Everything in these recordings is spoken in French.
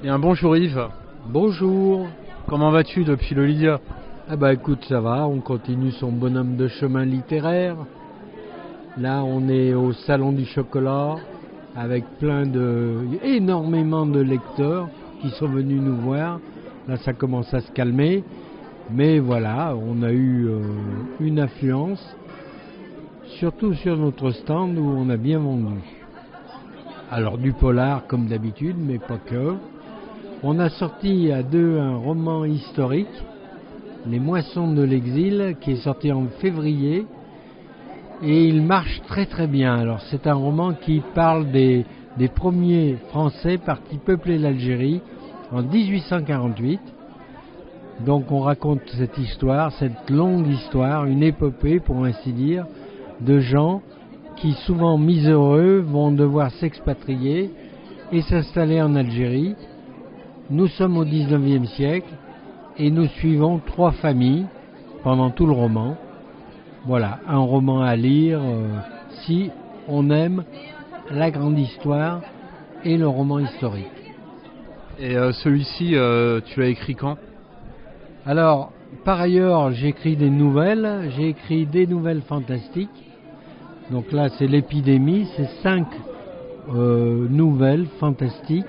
Et un bonjour Yves. Bonjour. Comment vas-tu depuis le Lydia? Ah bah écoute, ça va, on continue son bonhomme de chemin littéraire. Là, on est au Salon du Chocolat avec énormément de lecteurs qui sont venus nous voir. Là, ça commence à se calmer. Mais voilà, on a eu une affluence, surtout sur notre stand où on a bien vendu. Alors du polar comme d'habitude, mais pas que. On a sorti à deux un roman historique, Les Moissons de l'exil, qui est sorti en février, et il marche très très bien. Alors c'est un roman qui parle des premiers Français partis peupler l'Algérie en 1848. Donc on raconte cette histoire, cette longue histoire, une épopée pour ainsi dire, de gens qui souvent miséreux vont devoir s'expatrier et s'installer en Algérie. Nous sommes au 19e siècle et nous suivons trois familles pendant tout le roman. Voilà, un roman à lire si on aime la grande histoire et le roman historique. Et celui-ci, tu l'as écrit quand? Alors, par ailleurs, j'écris des nouvelles, j'ai écrit des nouvelles fantastiques. Donc là, c'est l'épidémie, c'est 5 nouvelles fantastiques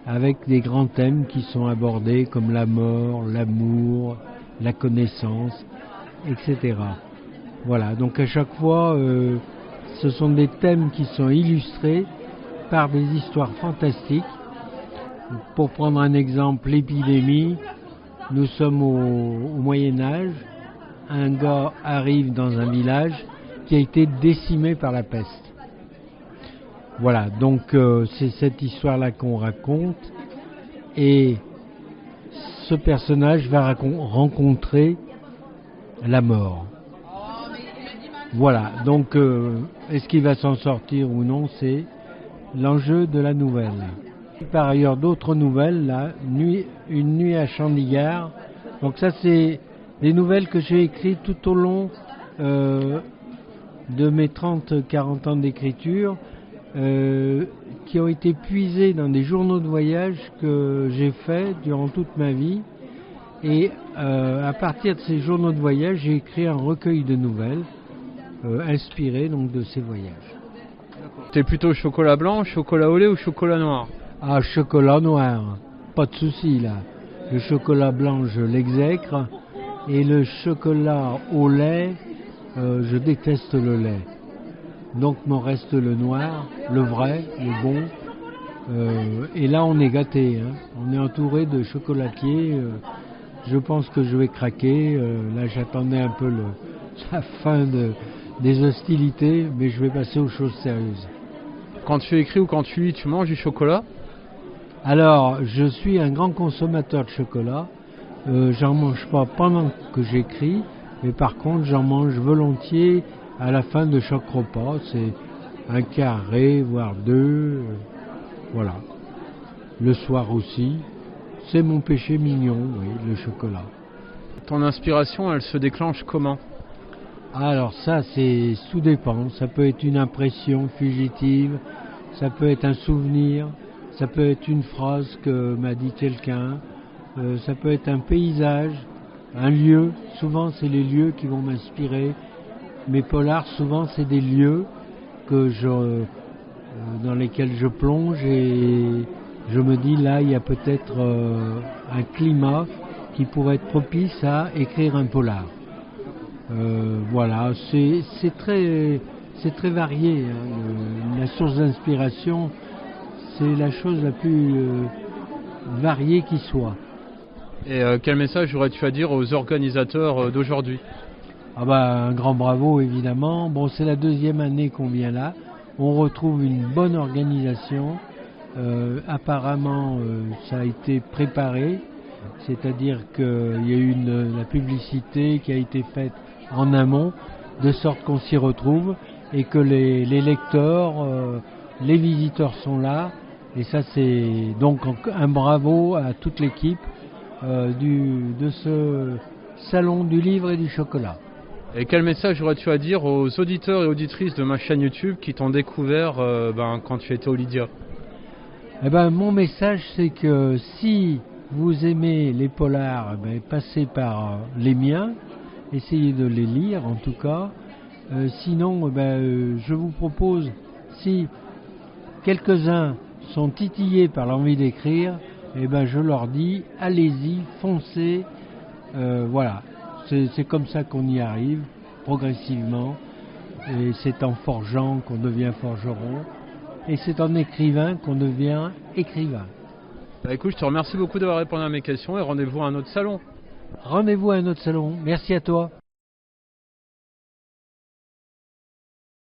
avec des grands thèmes qui sont abordés comme la mort, l'amour, la connaissance, etc. Voilà, donc à chaque fois, ce sont des thèmes qui sont illustrés par des histoires fantastiques. Pour prendre un exemple, l'épidémie, nous sommes au Moyen-Âge, un gars arrive dans un village qui a été décimé par la peste. Voilà, donc c'est cette histoire-là qu'on raconte, et ce personnage va rencontrer la mort. Voilà, donc est-ce qu'il va s'en sortir ou non, c'est l'enjeu de la nouvelle. Par ailleurs, d'autres nouvelles, là, Une nuit à Chandigarh. Donc ça, c'est des nouvelles que j'ai écrites tout au long de mes 30-40 ans d'écriture, qui ont été puisées dans des journaux de voyage que j'ai faits durant toute ma vie. Et à partir de ces journaux de voyage, j'ai écrit un recueil de nouvelles inspirées donc de ces voyages. T'es plutôt chocolat blanc, chocolat au lait ou chocolat noir? Ah, chocolat noir, pas de souci là. Le chocolat blanc, je l'exècre, et le chocolat au lait, je déteste le lait. Donc m'en reste le noir, le vrai, le bon. Et là, on est gâté, hein. On est entouré de chocolatiers. Je pense que je vais craquer. Là, j'attendais un peu la fin des hostilités, mais je vais passer aux choses sérieuses. Quand tu écris ou quand tu lis, tu manges du chocolat? Alors, je suis un grand consommateur de chocolat. J'en mange pas pendant que j'écris, mais par contre, j'en mange volontiers à la fin de chaque repas. C'est un carré, voire deux. Voilà. Le soir aussi. C'est mon péché mignon, oui, le chocolat. Ton inspiration, elle se déclenche comment? Alors ça, c'est tout dépend. Ça peut être une impression fugitive, ça peut être un souvenir, ça peut être une phrase que m'a dit quelqu'un, ça peut être un paysage, un lieu. Souvent, c'est les lieux qui vont m'inspirer. Mes polars, souvent, c'est des lieux dans lesquels je plonge, et je me dis là, il y a peut-être un climat qui pourrait être propice à écrire un polar. Voilà, c'est très varié, hein. La source d'inspiration, c'est la chose la plus variée qui soit. Et quel message aurais-tu à dire aux organisateurs d'aujourd'hui? Ah bah, un grand bravo évidemment. Bon, c'est la 2e année qu'on vient là. On retrouve une bonne organisation. Apparemment, ça a été préparé, c'est-à-dire qu'il y a eu la publicité qui a été faite en amont, de sorte qu'on s'y retrouve et que les lecteurs, les visiteurs sont là. Et ça, c'est donc un bravo à toute l'équipe de ce salon du livre et du chocolat. Et quel message aurais-tu à dire aux auditeurs et auditrices de ma chaîne YouTube qui t'ont découvert quand tu étais au Lydia? Eh ben, mon message, c'est que si vous aimez les polars, passez par les miens, essayez de les lire en tout cas. Sinon, je vous propose, si quelques-uns sont titillés par l'envie d'écrire, je leur dis, allez-y, foncez, voilà. C'est comme ça qu'on y arrive, progressivement, et c'est en forgeant qu'on devient forgeron, et c'est en écrivain qu'on devient écrivain. Écoute, je te remercie beaucoup d'avoir répondu à mes questions et rendez-vous à un autre salon. Rendez-vous à un autre salon. Merci à toi.